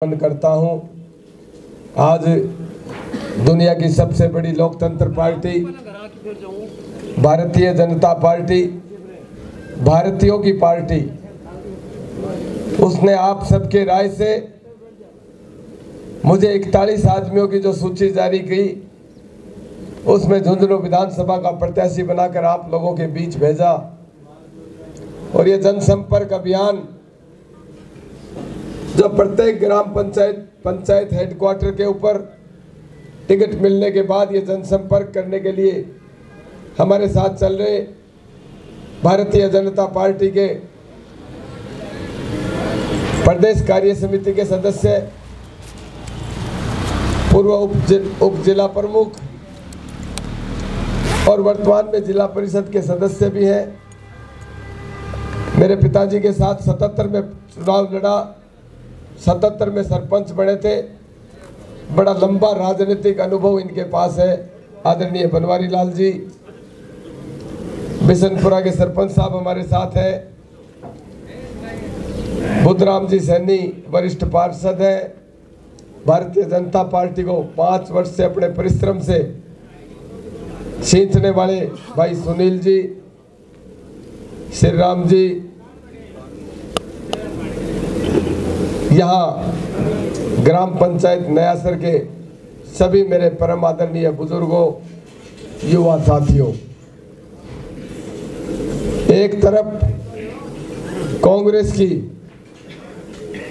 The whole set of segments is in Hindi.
करता हूं। आज दुनिया की सबसे बड़ी लोकतंत्र पार्टी भारतीय जनता पार्टी, भारतीयों की पार्टी, उसने आप सबके राय से मुझे 41 आदमियों की जो सूची जारी की, उसमें झुंझुनू विधानसभा का प्रत्याशी बनाकर आप लोगों के बीच भेजा। और ये जनसंपर्क अभियान जो प्रत्येक ग्राम पंचायत हेडक्वार्टर के ऊपर टिकट मिलने के बाद ये जनसंपर्क करने के लिए हमारे साथ चल रहे भारतीय जनता पार्टी के प्रदेश कार्य समिति के सदस्य, पूर्व उप जिला प्रमुख और वर्तमान में जिला परिषद के सदस्य भी हैं। मेरे पिताजी के साथ 77 में चुनाव लड़ा, 77 में सरपंच बने थे। बड़ा लंबा राजनीतिक अनुभव इनके पास है। आदरणीय बनवारी लाल जी बिशनपुरा के सरपंच साहब हमारे साथ हैं। बुद्धराम जी सैनी वरिष्ठ पार्षद हैं। भारतीय जनता पार्टी को 5 वर्ष से अपने परिश्रम से सींचने वाले भाई सुनील जी, श्री राम जी, यहाँ ग्राम पंचायत नयासर के सभी मेरे परम आदरणीय बुजुर्गों, युवा साथियों, एक तरफ कांग्रेस की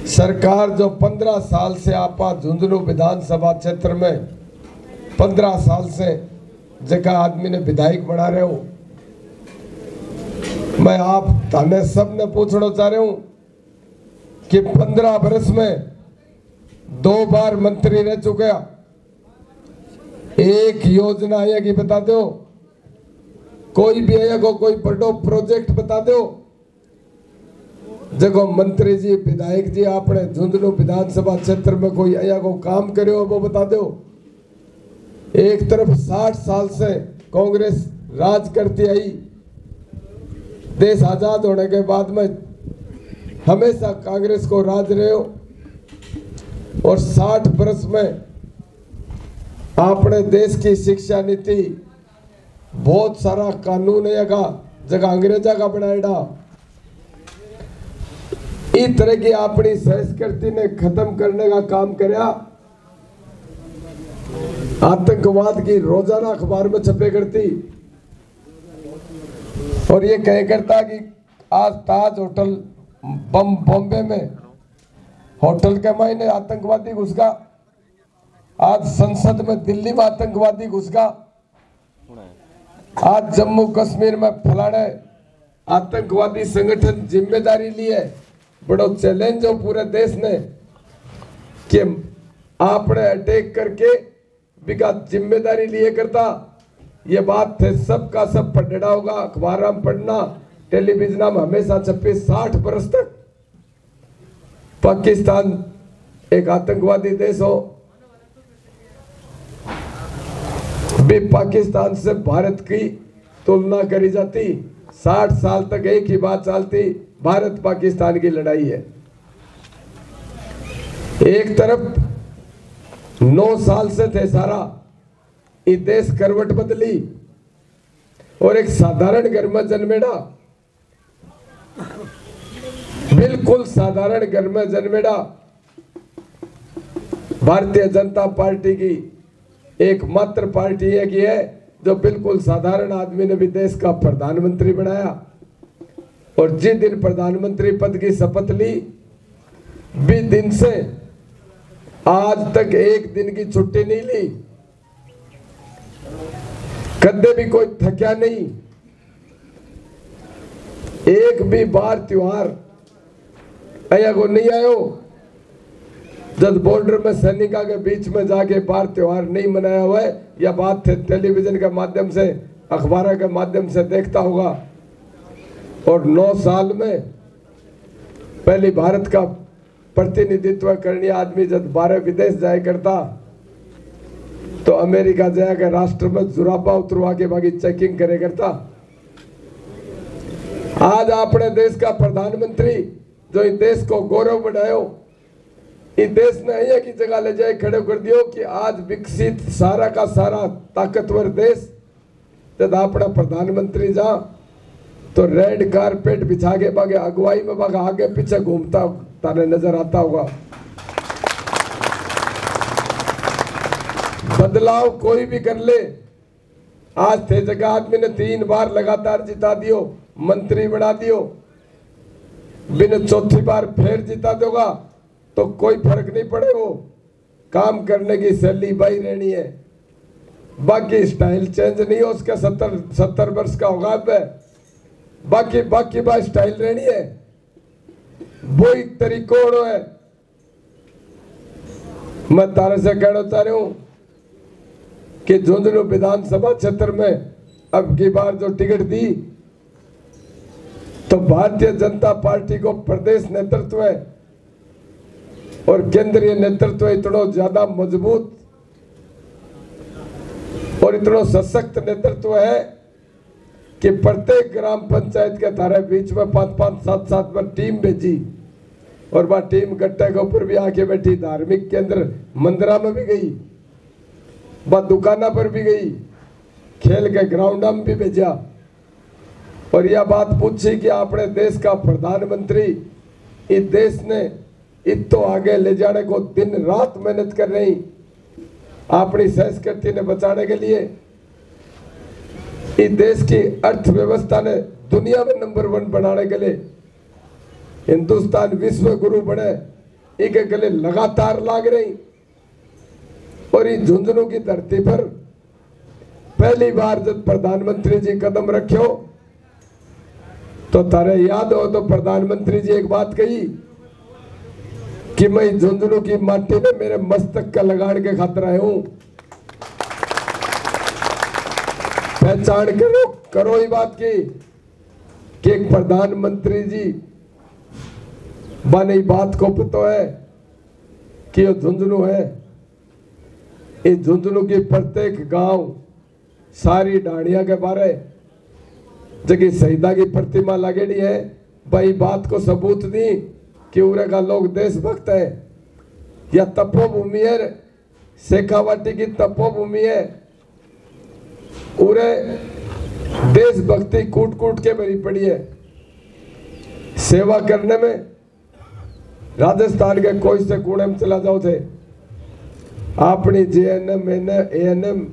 सरकार जो 15 साल से आप झुंझुनू विधानसभा क्षेत्र में 15 साल से जगह आदमी ने विधायक बना रहे हो, मैं आप थाने सब ने पूछना चाह रहा हूं कि 15 वर्ष में 2 बार मंत्री रह चुका, एक योजना है कि बता दो, कोई भी है को कोई बड़ो प्रोजेक्ट बता दो जगो मंत्री जी विधायक जी आपने झुंझुनू विधानसभा क्षेत्र में कोई आया को काम करे हो वो बता दो। एक तरफ 60 साल से कांग्रेस राज करती आई, देश आजाद होने के बाद में हमेशा कांग्रेस को राज रहे हो, और 60 वर्ष में आपने देश की शिक्षा नीति बहुत सारा कानून है जगह अंग्रेजा का बनाएगा। इस तरह की अपनी संस्कृति ने खत्म करने का काम करया। आतंकवाद की रोजाना अखबार में छपे करती और ये कह करता कि आज ताज होटल बॉम्बे में होटल के मायने आतंकवादी घुस गया, आज संसद में दिल्ली में आतंकवादी घुस गया, आज जम्मू कश्मीर में फलाने आतंकवादी संगठन जिम्मेदारी लिए। बड़ा चैलेंज हो पूरे देश ने कि आपने अटैक करके बिका जिम्मेदारी लिए करता। ये बात थे सबका सब पढ़ना होगा, अखबार में पढ़ना, टेलीविजन में हमेशा छपे। 60 वर्ष तक पाकिस्तान एक आतंकवादी देश हो, भी पाकिस्तान से भारत की तुलना करी जाती। 60 साल तक एक ही बात चलती, भारत पाकिस्तान की लड़ाई है। एक तरफ 9 साल से थे सारा ये देश करवट बदली और एक साधारण घर में जन्मेड़ा, बिल्कुल साधारण घर में जन्मेड़ा भारतीय जनता पार्टी की एकमात्र पार्टी है कि है जो बिल्कुल साधारण आदमी ने भी देश का प्रधानमंत्री बनाया। और जिस दिन प्रधानमंत्री पद की शपथ ली, 20 दिन से आज तक एक दिन की छुट्टी नहीं ली, कदे भी कोई थक्या नहीं, एक भी बार त्योहार आया को नहीं आयो। जब बॉर्डर में सैनिका के बीच में जाके बार त्योहार नहीं मनाया हुआ है, यह बात टेलीविजन के माध्यम से, अखबार के माध्यम से देखता होगा। और 9 साल में पहले भारत का प्रतिनिधित्व करने आदमी जब 12 विदेश जाया करता तो अमेरिका जाकर राष्ट्र में जुराबा उतरवा के बाकी चेकिंग करे करता। आज अपने देश का प्रधानमंत्री जो इस देश को गौरव बनायो, इस देश ने यहाँ की जगह ले जाए खड़े कर दियो कि आज विकसित सारा का सारा ताकतवर देश जब अपना प्रधानमंत्री जा तो रेड कारपेट बिछा के बागे अगुवाई में बागे आगे पीछे घूमता तारे नजर आता होगा। बदलाव कोई भी कर ले, आज थे जगह आदमी ने 3 बार लगातार जिता दियो, मंत्री बना दियो, बिन चौथी बार फिर जिता दोगा तो कोई फर्क नहीं पड़ेगा। काम करने की शैली वही रहनी है, बाकी स्टाइल चेंज नहीं हो, उसका 70 वर्ष का होगा अब, बाकी बात स्टाइल रहनी है, वही तरीकों है। मैं तारे से कहना चाह रहा हूं कि झुंझुनू विधानसभा क्षेत्र में अब की बार जो टिकट दी तो भारतीय जनता पार्टी को प्रदेश नेतृत्व है और केंद्रीय नेतृत्व इतना ज्यादा मजबूत और इतना सशक्त नेतृत्व है कि प्रत्येक ग्राम पंचायत के थारे बीच में 5-5, 7-7 में टीम भेजी और वह टीम गट्टे के ऊपर भी आके बैठी, धार्मिक केंद्र मंदिरा में भी गई, वह दुकाना पर भी गई, खेल के ग्राउंड में भी भेजा और यह बात पूछी कि अपने देश का प्रधानमंत्री इस देश ने इतो आगे ले जाने को दिन रात मेहनत कर रही, अपनी संस्कृति ने बचाने के लिए, इस देश की अर्थव्यवस्था ने दुनिया में नंबर 1 बनाने के लिए, हिंदुस्तान विश्व गुरु बने एक गले लगातार लाग रही और इस झुंझुनू की धरती पर पहली बार जब प्रधानमंत्री जी कदम रखो तो तारे याद हो तो प्रधानमंत्री जी एक बात कही कि मैं झुंझुनू की माटी में मेरे मस्तक का लगान के खातिर आया हूं। पहचान करो ये बात की कि एक प्रधानमंत्री जी बने बात को पता है कि ये झुंझुनू है, इस झुंझुनू की प्रत्येक गांव सारी डांडिया के बारे जगह शहीदा की प्रतिमा लगेड़ी है, भाई बात को सबूत दी कि उरे का लोग देशभक्त है या तपोभूमि है, शेखावाटी की तपोभूमि है, उरे देशभक्ति कूट कूट के भरी पड़ी है। सेवा करने में राजस्थान के कोई से कोने में चला जाओ थे, अपनी JNM, ANM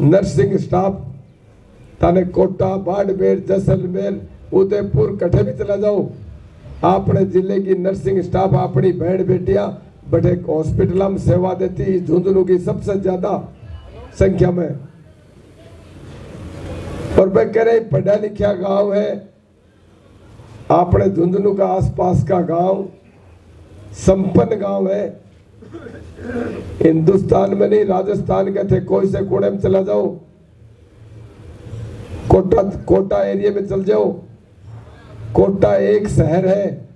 नर्सिंग स्टाफ थाने कोटा, बाड़मेर, जैसलमेर, उदयपुर कठे भी चला जाओ, अपने जिले की नर्सिंग स्टाफ अपनी बहन बेटियां बड़े हॉस्पिटल में सेवा देती, झुंझुनू की सबसे ज्यादा संख्या में। और मैं कह रही पढ़ा लिखा गांव है, अपने झुंझुनू का आसपास का गांव संपन्न गांव है, हिंदुस्तान में नहीं राजस्थान के थे कोई से कोने में चला जाओ, कोटा एरिया में चल जाओ, कोटा एक शहर है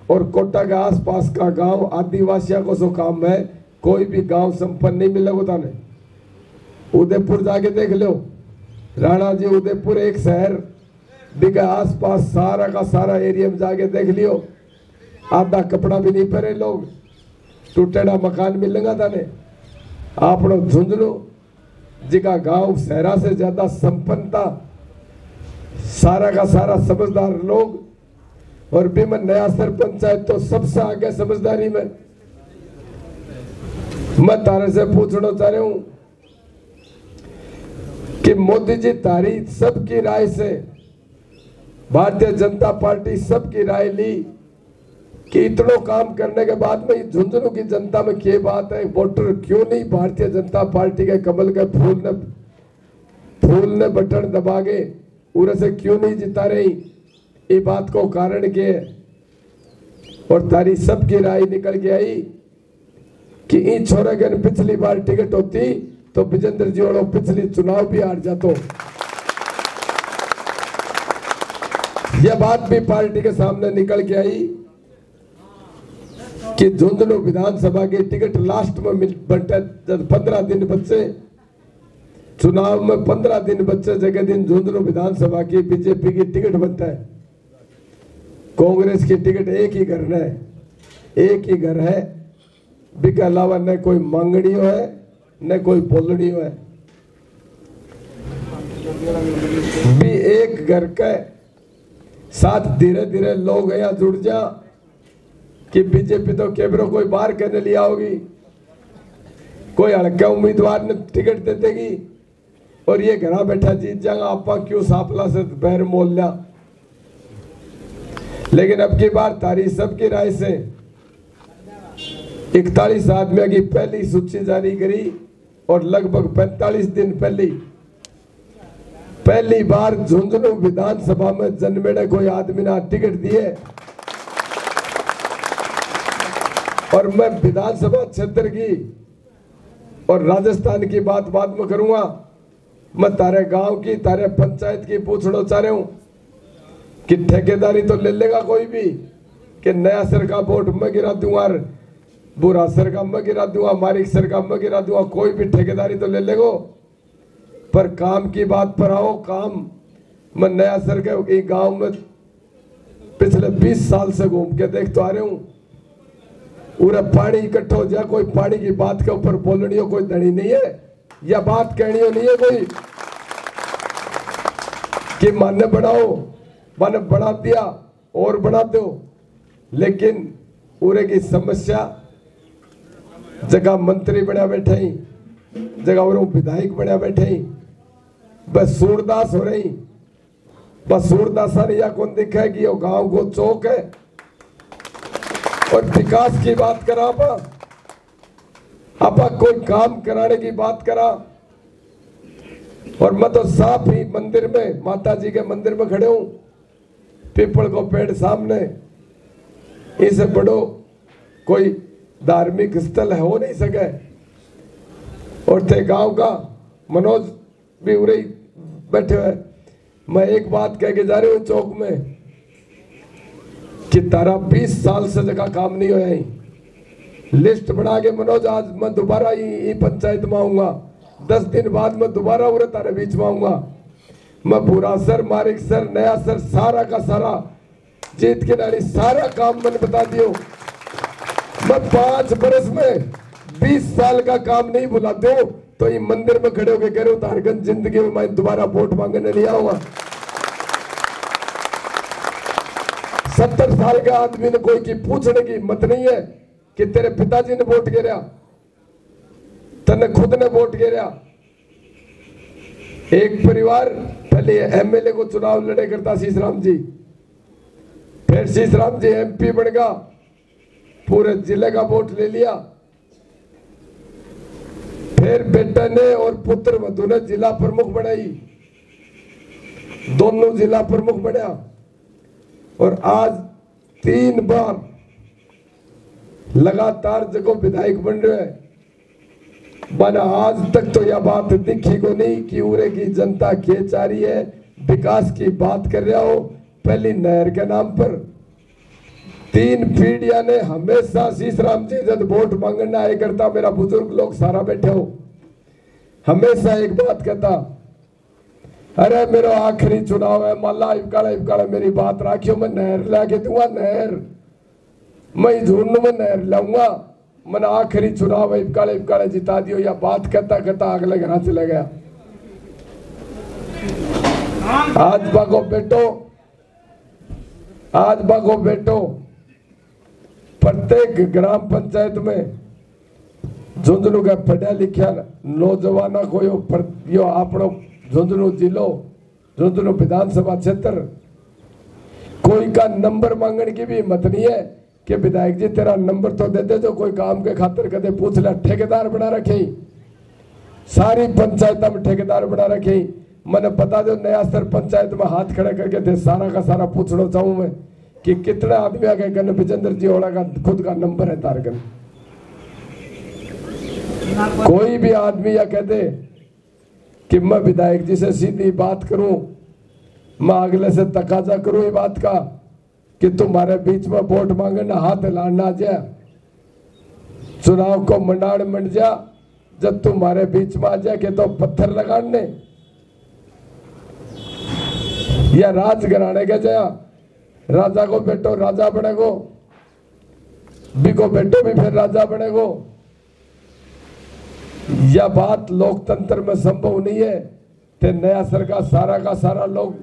और कोटा के आसपास का गांव आदिवासियों को सो काम है, कोई भी गांव संपन्न नहीं मिलेगा ने। उदयपुर जाके देख लो, राणा जी उदयपुर एक शहर दिखा, आसपास सारा का सारा एरिया में जाके देख लियो, आधा कपड़ा भी नहीं पहने लोग, टूटेड़ा मकान मिलेगा थाने। आपनो झुंझुनू जिका गांव शहरा से ज्यादा संपन्नता, सारा का सारा समझदार लोग और भी में नया सरपंच है तो सबसे आगे समझदारी में। मैं तारे से पूछना चाह रहा हूं कि मोदी जी तारी सबकी राय से, भारतीय जनता पार्टी सबकी राय ली कि इतना काम करने के बाद में झुंझुनू की जनता में क्या बात है, वोटर क्यों नहीं भारतीय जनता पार्टी के कमल के फूल ने बटन दबा के उरे से क्यों नहीं जिता रही, ये बात को कारण के और तारी सबकी राय निकल के आई कि इन छोरे के पिछली बार टिकट होती तो विजेंद्र जी वालों पिछली चुनाव भी हार जातो। यह बात भी पार्टी के सामने निकल के आई कि झुंझुनू विधानसभा की टिकट लास्ट में बंटे, जब 15 दिन बच्चे चुनाव में 15 दिन बच्चे जगह दिन झुंझुनू विधानसभा की बीजेपी की टिकट बनता है, कांग्रेस की टिकट एक ही घर है बिके अलावा न कोई मांगनी है न कोई बोलनी है। भी एक घर के साथ धीरे धीरे लोग यहाँ जुड़ जा कि बीजेपी तो केबरो कोई बाहर करने लिया होगी, कोई हल्का उम्मीदवार ने टिकट दे देगी और ये घरा बैठा जीत जाएगा। आपा क्यों सापला से बैर मोल लिया। लेकिन अब की बार तारी सबकी राय से 41 आदमियों की पहली सूची जारी करी और लगभग 45 दिन पहली बार झुंझुनू विधानसभा में जन्मेड़े कोई आदमी ने टिकट दिए। और मैं विधानसभा क्षेत्र की और राजस्थान की बात में करूंगा। मैं तारे गांव की तारे पंचायत की पूछना चाह रहा हूं कि ठेकेदारी तो ले लेगा कोई भी कि नया सर का वोट मैं गिरा दूंगा, बुरा सर का मैं गिरा दूंगा, मारिक सर का मैं गिरा दूंगा, कोई भी ठेकेदारी तो ले लेगो। पर काम की बात पर आओ। काम मैं नया सर के गांव में पिछले 20 साल से घूम के देख तो आ रहा हूं। पूरा पानी इकट्ठा हो जाए, कोई पानी की बात के ऊपर बोलनी हो कोई धनी नहीं है या बात कहनी हो नहीं है कोई कि माने बढ़ाओ, माने बढ़ा दिया और बढ़ा दो। लेकिन पूरे की समस्या जगह मंत्री बना बैठे ही, जगह और विधायक बना बैठे ही, बस सूरदास हो रही। बस सूरदास या कौन दिखा है कि वो गांव को चौक है और विकास की बात करा। आपा कोई काम कराने की बात करा। और मैं तो साफ ही मंदिर में, माता जी के मंदिर में खड़े हूं, पीपल को पेड़ सामने, इसे बड़ो कोई धार्मिक स्थल हो नहीं सके। और थे गांव का मनोज भी उरे बैठे हुए। मैं एक बात कह के जा रही हूँ चौक में कि तारा 20 साल से जगह काम नहीं होया ही। लिस्ट बना के मनोज आज मैं दोबारा ही पंचायत में आऊंगा, 10 दिन बाद मैं दोबारा उरे तारे बीच में आऊंगा। मैं बुरा सर, मारिक सर, नया सर, सारा का सारा जीत के नारी सारा काम मैंने बता दियो। मैं 5 बरस में 20 साल का काम नहीं भुला दो तो ये मंदिर में खड़े होकर कह रहे हो तारगंज जिंदगी में मैं दोबारा वोट मांगने नहीं आऊंगा। 70 साल का आदमी ने कोई की पूछने की हिम्मत नहीं है कि तेरे पिताजी ने वोट गिरा, तने खुद ने वोट गिरा। एक परिवार पहले एमएलए को चुनाव लड़े करता शीशराम जी, फिर शीशराम जी एमपी बन गया, पूरे जिले का वोट ले लिया। फिर बेटा ने और पुत्र वधु ने जिला प्रमुख बनाई, दोनों जिला प्रमुख बना। और आज 3 बार लगातार जगह विधायक बन रहे हैं। बना आज तक तो यह बात दिखी को नहीं कि उरे की जनता क्या चाह रही है, विकास की बात कर रहा हो। पहली नहर के नाम पर 3 पीढ़िया ने हमेशा शीशराम जी जब वोट मांगने आए करता, मेरा बुजुर्ग लोग सारा बैठे हो, हमेशा एक बात कहता, अरे मेरा आखिरी चुनाव है, माला इबकाला मेरी बात राखियो, मैं नहर लाके दूंगा, नहर मैं झूठ में नहर लाऊंगा, मैंने आखिरी चुनाव है, इबकाला जिता दियो। या बात कहता कहता अगले घर चले गया। आज बागो बेटो प्रत्येक ग्राम पंचायत में झुंझुनू का पढ़ा लिखा नौजवाना को यो आपनो झुंझुनू जिलो, झुंझुनू विधानसभा क्षेत्र, कोई का नंबर मांगने की भी हिम्मत नहीं है कि विधायक जी तेरा नंबर तो दे दे, जो कोई काम के खातिर कदे पूछ ले। ठेकेदार बना रखे, सारी पंचायत में ठेकेदार बना रखे। मैंने बता दो नया स्तर पंचायत में हाथ खड़ा करके थे, सारा का सारा पूछना चाहूं मैं कि कितने आदमी आ गए कन विजेंद्र जी होड़ा का खुद का नंबर है तारगन। कोई भी आदमी या कहते कि मैं विधायक जी से सीधी बात करूं, मैं अगले से तकाजा करूं ये बात का कि तुम्हारे बीच में वोट मांगना हाथ हिलाना जाए, चुनाव को मंडाण मंड जा, जब तुम्हारे बीच में आ जाए कि तो पत्थर लगाने या राज घराने के जया राजा को बेटो राजा बनेगो। बिको बेटो भी फिर राजा बनेगो। यह बात लोकतंत्र में संभव नहीं है। ते नया सर का सारा लोग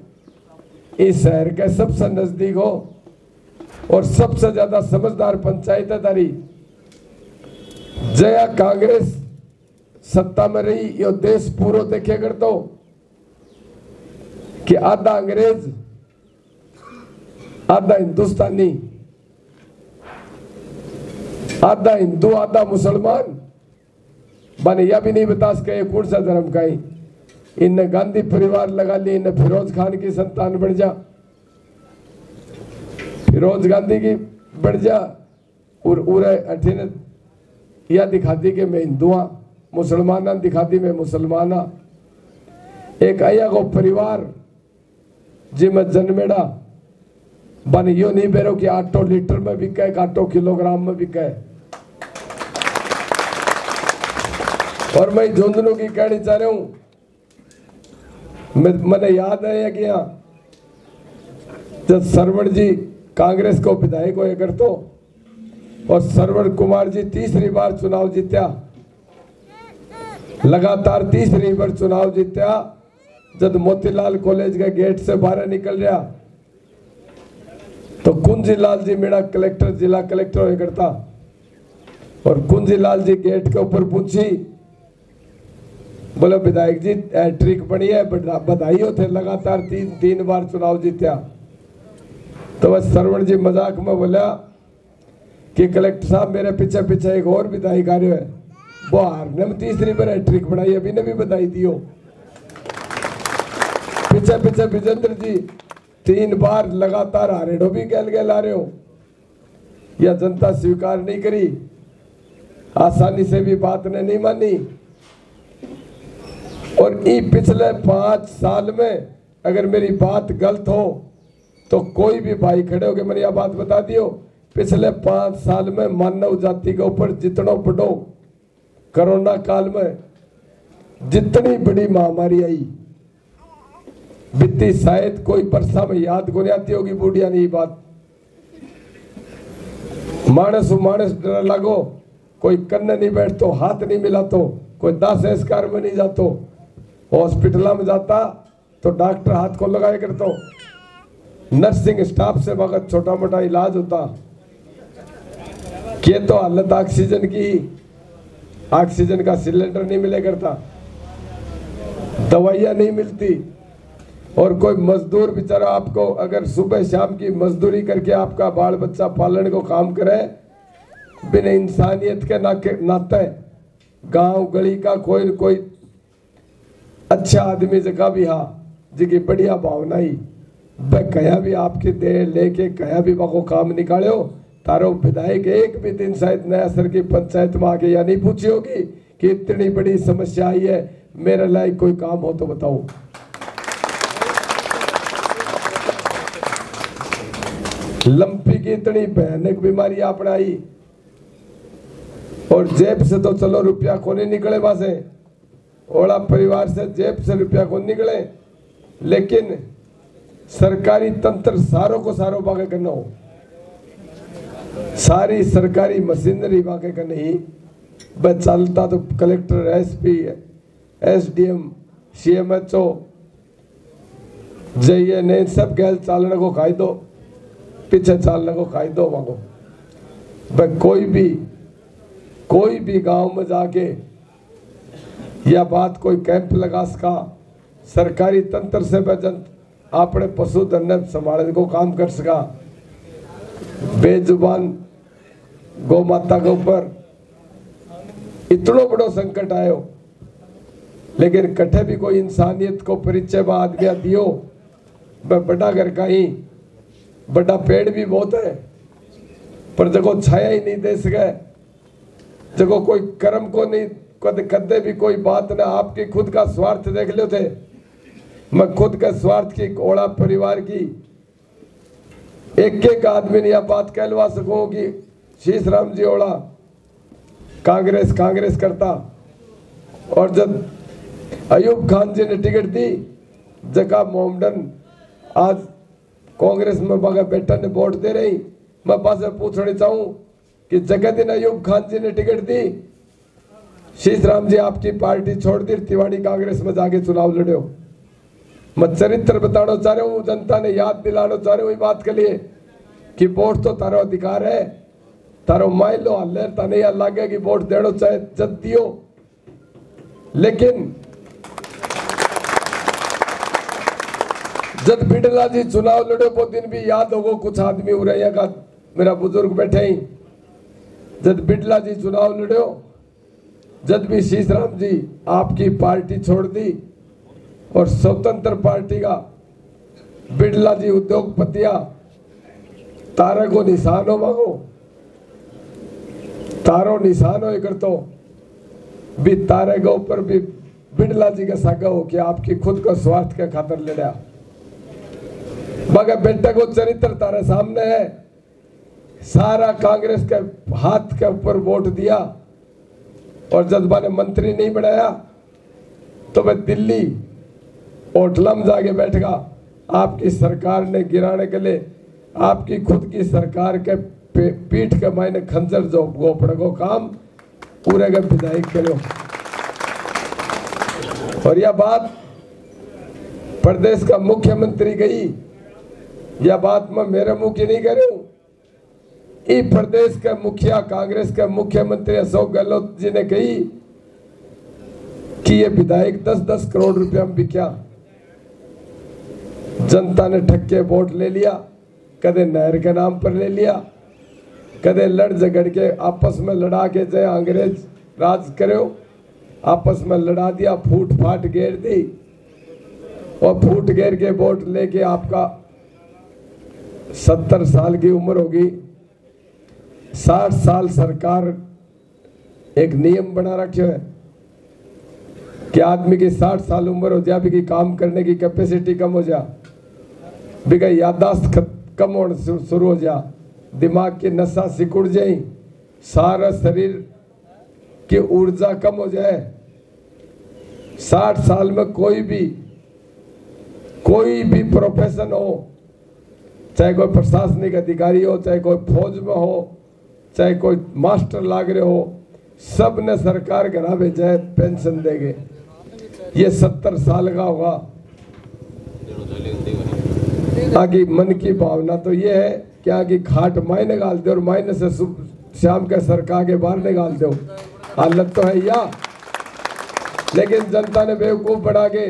इस शहर के सबसे नजदीक हो और सबसे ज्यादा समझदार पंचायत है तारी। जया कांग्रेस सत्ता में रही, यो देश पूरा देखे कर तो कि आधा अंग्रेज आधा हिंदुस्तानी, आधा हिंदू आधा मुसलमान, बने यह भी नहीं बता सके कौन सा धर्म का ही। इनने गांधी परिवार लगा ली, इनने फिरोज खान की संतान बढ़ जा, फिरोज गांधी की बढ़ जा और उरे अठिन यह दिखाती कि मैं हिंदुआ, मुसलमाना दिखाती मैं मुसलमाना। एक आया को परिवार जिमें जन्मेड़ा बन यो नहीं बेरो कि आटो लीटर में बिके, आटो किलोग्राम में बिके। और मैं झुंझुनू की कहनी चाह रहा हूं, मैंने याद है कि यहाँ जब सरवण जी कांग्रेस को विधायक हुए कर तो, और सरवण कुमार जी तीसरी बार चुनाव जीत्या, लगातार तीसरी बार चुनाव जीत्या। जब मोतीलाल कॉलेज के गेट से बाहर निकल गया तो कुंजीलाल जी मेरा कलेक्टर, जिला कलेक्टर हुआ करता, और कुंजीलाल जी गेट के ऊपर पूछी, बोले विधायक जी हैट्रिक बनी है, बधाई हो थे, लगातार तीन बार चुनाव जीत्या। तो वह सरवण जी मजाक में बोला कि कलेक्टर साहब मेरे पीछे पीछे एक और विधायक आ रहे है, वो हारने में तीसरी बार हैट्रिक बनाई, अभी ने भी बधाई दियो। पीछे पीछे विजेंद्र जी 3 बार लगातार हारेडो भी गैल आ रहे हो। यह जनता स्वीकार नहीं करी, आसानी से भी बात ने नहीं मानी। और पिछले 5 साल में अगर मेरी बात गलत हो तो कोई भी भाई खड़े होके मैंने यह बात बता दियो, पिछले 5 साल में मानव जाति के ऊपर जितना बड़ो कोरोना काल में जितनी बड़ी महामारी आई बीती, शायद कोई परसा में याद को नहीं आती होगी बूढ़िया नहीं बात। मानस डर लगो, कोई कन्न नहीं बैठतो, हाथ नहीं मिलातो, कोई दाह संस्कार में नहीं जातो, हॉस्पिटल में जाता तो डॉक्टर हाथ को लगाए करतो, नर्सिंग स्टाफ से वक्त छोटा मोटा इलाज होता। के तो हालत ऑक्सीजन की, ऑक्सीजन का सिलेंडर नहीं मिले करता, दवाइयां नहीं मिलती। और कोई मजदूर बेचारा आपको अगर सुबह शाम की मजदूरी करके आपका बाल बच्चा पालने को काम करे, बिना इंसानियत के नाते गांव गली का कोई अच्छा आदमी जगह भी हा जिसकी बढ़िया भावना ही वह कया भी आपकी दे लेके कया भी वो काम निकाले हो। तारो विधायक एक भी दिन शायद नया सर की पंचायत में आके या नहीं पूछी होगी कि इतनी बड़ी समस्या आई है, मेरे लायक कोई काम हो तो बताओ। लंपी की इतनी भयानक बीमारी आपने आई और जेब से तो चलो रुपया को नहीं निकले, वहां ओला परिवार से जेब से रुपया को निकले, लेकिन सरकारी तंत्र सारों को सारों बाके करना हो, सारी सरकारी मशीनरी बाके करनी ही बस चलता तो कलेक्टर, एसपी, एसडीएम, सीएमएचओ, जेएनए सब गैल चालने को खाई दो, पीछे चालने को खाई दो मांगो। भाई कोई भी गांव में जाके यह बात कोई कैंप लगा सका, सरकारी तंत्र से वजन अपने पशुधन संभालने को काम कर सका। बेजुबान गौ माता के ऊपर इतना बड़ो संकट आयो, लेकिन कठे भी कोई इंसानियत को परिचय बाद गया दियो। वह बड़ा घर का ही बड़ा पेड़ भी बहुत है, पर जगो छाया ही नहीं दे सके, जगो कोई कर्म को नहीं कदे भी कोई बात ना, आपकी खुद का स्वार्थ देख लो थे। मैं खुद के स्वार्थ की ओला परिवार की एक आदमी ने यह बात कहलवा सकूं कि शीश राम जी ओला कांग्रेस करता, और जब अयूब खान जी ने टिकट दी जगह मोहम्मदन आज कांग्रेस में बगा बेटा ने वोट दे रही, मैं पास पूछना चाहूं कि जगतदिन अयूब खान जी ने टिकट दी, शीशराम जी आपकी पार्टी छोड़ दी, तिवाड़ी कांग्रेस में जाके चुनाव लड़ो। मैं चरित्र बताना चाह रहा हूँ, जनता ने याद दिलाना चाह रहा हूँ बात के लिए कि वोट तो तारो अधिकार है, तारो मान लो हल्ले तने लगे कि वोट देना चाहे जब दियो, लेकिन जब बिड़ला जी चुनाव लड़ो वो दिन भी याद होगा, कुछ आदमी हो रहे का मेरा बुजुर्ग बैठे ही, जब बिड़ला जी चुनाव लड़ो, जब भी शीशराम जी आपकी पार्टी छोड़ दी और स्वतंत्र पार्टी का बिड़ला जी उद्योगपतिया तारे को निशान हो मांगो, तारो निशान हो कर तो भी तारे के ऊपर भी बिड़ला जी का सागा हो कि आपकी खुद का स्वार्थ के खातर लड़ा। मगर बेटे को चरित्र तारे सामने है, सारा कांग्रेस के हाथ के ऊपर वोट दिया और जज्बा ने मंत्री नहीं बनाया तो मैं दिल्ली होटल में जाके बैठेगा। आपकी सरकार ने गिराने के लिए आपकी खुद की सरकार के पीठ के मायने खंजर जो गोपड़ को काम पूरे का विधायक करो। और यह बात प्रदेश का मुख्यमंत्री गई, यह बात मैं मेरे मुंह की नहीं करूं, इस प्रदेश के मुखिया कांग्रेस के मुख्यमंत्री अशोक गहलोत जी ने कही कि ये विधायक 10-10 करोड़ रुपया में बिका। जनता ने ठक्के वोट ले लिया, कदे नहर के नाम पर ले लिया, कदे लड़ झगड़ के आपस में लड़ा के जय अंग्रेज राज करो, आपस में लड़ा दिया, फूट फाट घेर दी और फूट घेर के वोट लेके आपका 70 साल की उम्र होगी, 60 साल सरकार एक नियम बना रखे है कि आदमी की 60 साल उम्र हो जाए भी काम करने की कैपेसिटी कम हो जा, भी याददाश्त कम होने शुरू हो जा, दिमाग की नसा सिकुड़ जाए, सारा शरीर की ऊर्जा कम हो जाए। 60 साल में कोई भी प्रोफेशन हो, चाहे कोई प्रशासनिक अधिकारी हो, चाहे कोई फौज में हो, चाहे कोई मास्टर लाग रहे हो, सब ने सरकार घर भेजा है पेंशन देंगे। ये 70 साल का होगा। आगे मन की भावना तो ये है कि आगे खाट माय निकाल दो और मायने से शाम के सरकार के बाहर निकाल दो, हालत तो है या। लेकिन जनता ने बेवकूफ बना के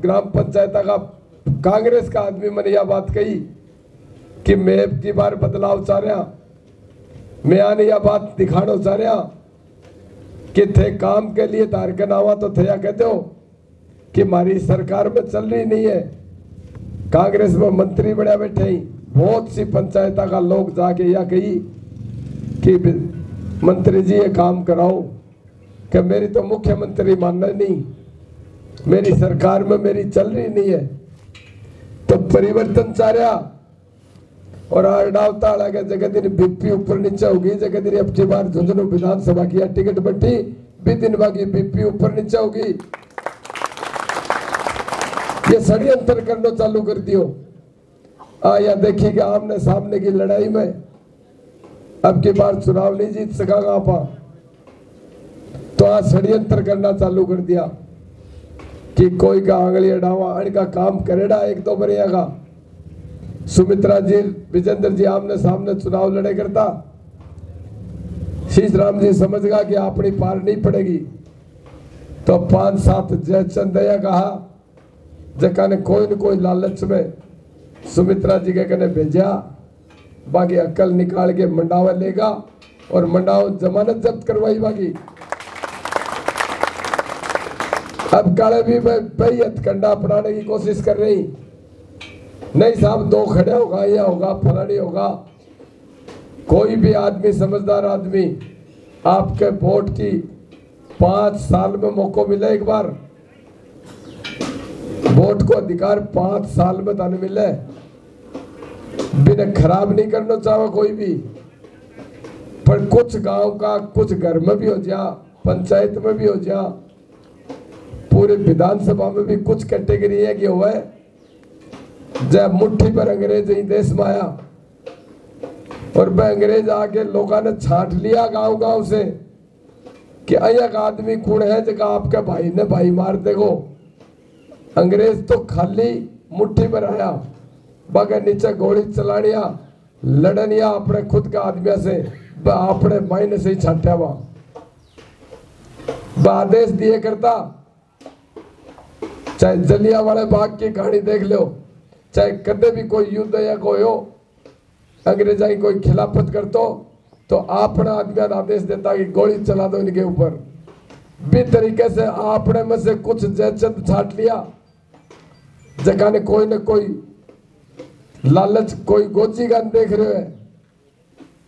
ग्राम पंचायत का कांग्रेस का आदमी मैंने यह बात कही कि मैं की बार बदलाव चाह रहा, मैं आने यह बात दिखाना चाह रहा कि थे काम के लिए तार के नावा तो थे या कहते हो कि हमारी सरकार में चल रही नहीं है, कांग्रेस में मंत्री बड़े बैठे ही, बहुत सी पंचायत का लोग जाके यह कही कि मंत्री जी ये काम कराओ, कि मेरी तो मुख्यमंत्री मानना नहीं, मेरी सरकार में मेरी चल रही नहीं है, तो परिवर्तन चाह रहा। और आड़ावता लगे जगह बीपी ऊपर नीचे होगी, जगह अब की बार झुंझुनू विधानसभा की टिकट बटी भी दिन बाकी बीपी ऊपर नीचे होगी। ये षड्यंत्र करना चालू कर दियो। या देखिए कि आमने सामने की लड़ाई में अब की बार चुनाव नहीं जीत सकागा आपा, तो आज षड्यंत्र करना चालू कर दिया कि कोई का आंगली अड़ावा अड़का काम करेगा एक दो बरिया का। सुमित्रा जी विजेंद्र जी आमने सामने चुनाव लड़े करता, शीशराम जी समझगा कि अपनी पार नहीं पड़ेगी, तो 5-7 जयचंद दया कहा जका ने कोई न कोई लालच में सुमित्रा जी के कने भेजा, बाकी अक्ल निकाल के मंडावा लेगा और मंडावा जमानत जब्त करवाई बाकी। अब काले भी भाई हथकंडा अपनाने की कोशिश कर रही, नहीं साहब 2 खड़े होगा, या होगा फलानी होगा। कोई भी आदमी समझदार आदमी आपके वोट की 5 साल में मौका मिले, एक बार वोट को अधिकार 5 साल में दान मिले, बिना खराब नहीं करना चाहो कोई भी, पर कुछ गांव का कुछ घर में भी हो जा, पंचायत में भी हो जा, पूरे विधानसभा में भी कुछ कैटेगरी है कि हुआ है जब मुट्ठी पर अंग्रेज ही देश में आया और वह अंग्रेज आके लोगों ने छांट लिया गांव गांव से कि एक आदमी कौन है जगह आपके भाई ने भाई मार देगो। अंग्रेज तो खाली मुट्ठी में आया, बागे नीचे गोली चलानिया लड़निया अपने खुद के आदमियों से, अपने मायने से ही छांटा वहां आदेश दिए करता। चाहे जलियांवाला बाग की कहानी देख लो, चाहे कदे भी कोई युद्ध या कोई हो अंग्रेजा की कोई खिलाफत करतो तो अपना आदमी आदेश देता कि गोली चला दो इनके ऊपर। भी तरीके से आपने में से कुछ जयचंद छाट लिया, जगह ने कोई न कोई लालच, कोई गोची गान देख रहे है,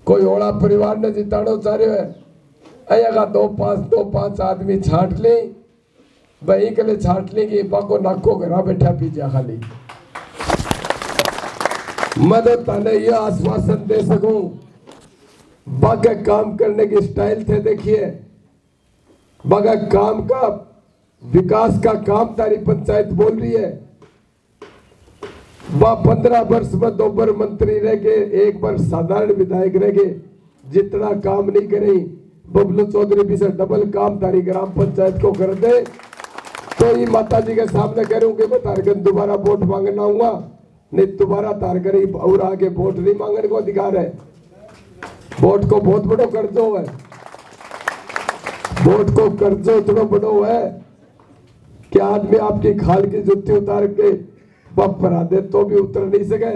कोई ओला परिवार ने जिताड़ो चाह रहे है, अयगा दो पांच आदमी छाट ली, वही के लिए छाट ली कि बाको नाको घरा बैठा पी जा खाली। मदद तने यह आश्वासन दे सकूं, बाकी काम करने की स्टाइल थे देखिए, बाकी काम का विकास का काम तारी पंचायत बोल रही है। वह 15 वर्ष में 2 बार मंत्री रह गए, 1 बार साधारण विधायक रह गए, जितना काम नहीं करे बबलू चौधरी भी से डबल काम तारी ग्राम पंचायत को कर दे तो ये माता जी के सामने करूंगी मैं तारगन दोबारा वोट मांगना आऊंगा, नहीं दोबारा तारगरी और आगे वोट नहीं मांगने को अधिकार है। वोट को बहुत बड़ो कर्जो है, वोट को कर्जो इतना बड़ो है कि आदमी आपकी खाल की जुत्ती उतार के पप भरा दे तो भी उतर नहीं सके।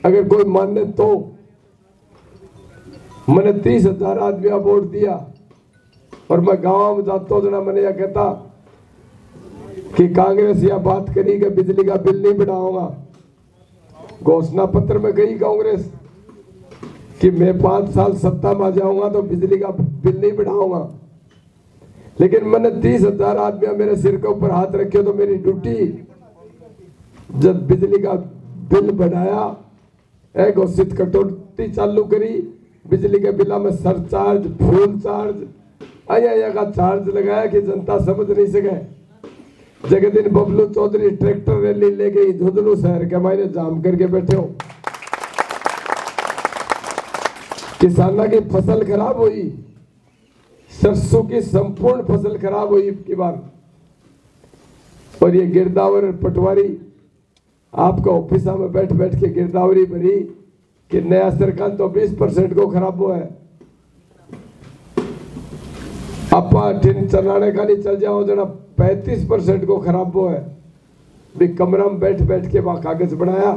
अगर कोई माने तो मैंने 30,000 आदमी वोट दिया और मैं गांव में जाता जना मैंने यह कहता कि कांग्रेस यह बात करी कि बिजली का बिल नहीं बढ़ाऊंगा। घोषणा पत्र में गई कांग्रेस कि मैं 5 साल सत्ता में जाऊंगा तो बिजली का बिल नहीं बढ़ाऊंगा, लेकिन मैंने 30,000 आदमी मेरे सिर के ऊपर हाथ रखे तो मेरी ड्यूटी जब बिजली का बिल बढ़ाया, घोषित कटौती चालू करी, बिजली के बिला में सरचार्ज, फ्यूल चार्ज, आया का चार्ज लगाया कि जनता समझ नहीं सके। जगह दिन बबलू चौधरी ट्रैक्टर रैली ले गई झुंझुनू शहर के मायने जाम करके बैठे हो। किसानों की फसल खराब हुई, सरसों की संपूर्ण फसल खराब हुई की बार, और ये गिरदावर पटवारी आपका ऑफिसा में बैठ बैठ के गिरदावरी भरी कि नया सरकार तो 20% को खराब हुआ है। अपा ठिन चलाने का नहीं चल जाओ जना 35% को खराब हुआ है। भी कमरा में बैठ बैठ के वहां कागज बनाया।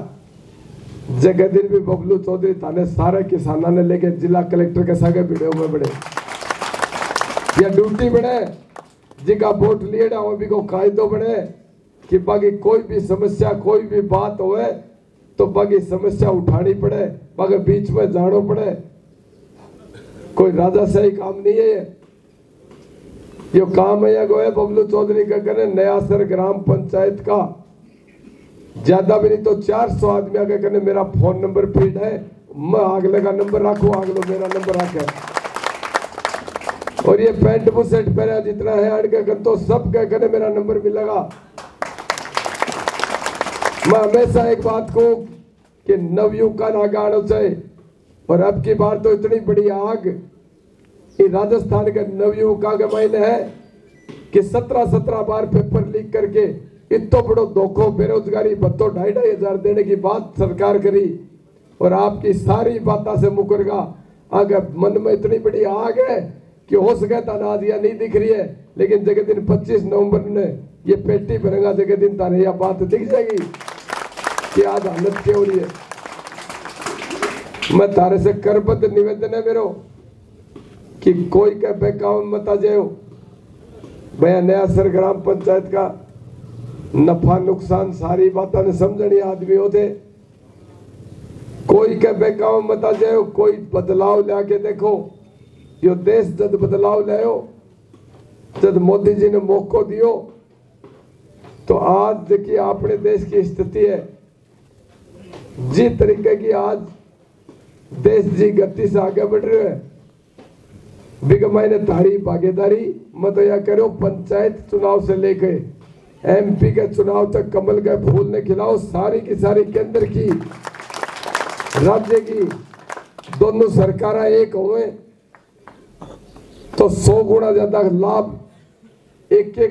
जगह दिन भी बबलू चौधरी थाने सारे किसानों ने लेके जिला कलेक्टर के सागे वीडियो में बड़े या ड्यूटी बने जिका वोट लिए भी को कायदो बने कि बाकी कोई भी समस्या कोई भी बात होए तो बाकी समस्या उठानी पड़े, बाकी बीच में जानो पड़े। कोई राजाशाही काम नहीं है ये काम है बबलू चौधरी का करे। नयासर ग्राम पंचायत का ज्यादा भी नहीं तो 400 आदमी आगे करने मेरा फोन नंबर फीड है, मैं अगले का नंबर रखू, अगले मेरा नंबर रखे। और ये पैंट बुशर्ट पहना जितना है अड़के कर तो सब कह करने मेरा नंबर मिलेगा। मैं हमेशा एक बात को कि नवयुग का नागाड़ चाहिए, और अब की बार तो इतनी बड़ी आग राजस्थान के नवयुग का महीने है कि 17 बार पेपर लीक करके इतो बड़ो धोखो बेरोजगारी भत्तो 2,500 हजार देने की बात सरकार करी, और आपकी सारी बातों से मुकरगा अगर मन में इतनी बड़ी आग है कि हो सके तो अनाज या नहीं दिख रही है, लेकिन जगह दिन 25 नवंबर ने ये पेटी भरेगा जगह दिन तारे यह बात दिख जाएगी कि आज हालत क्या हो रही है। मैं तारे से करबद्ध निवेदन है मेरो कि कोई का बहकाव मत आ जाओ। भैया नयासर ग्राम पंचायत का नफा नुकसान सारी बातों ने समझनी आदमी होते, कोई के बहकाव मत आ जाओ। कोई बदलाव लाके देखो, यो देश जब बदलाव लाओ, जब मोदी जी ने मौका दियो तो आज देखिए अपने देश की स्थिति है जिस तरीके की आज देश जी गति से आगे बढ़ रहे हैं। बिगमाई ने तारी भागीदारी मत या करो, पंचायत चुनाव से लेकर एमपी के चुनाव तक कमल के फूल ने खिलाओ, सारी की सारी केंद्र की राज्य की दोनों सरकार एक हुए तो 100 गुना ज्यादा लाभ एक एक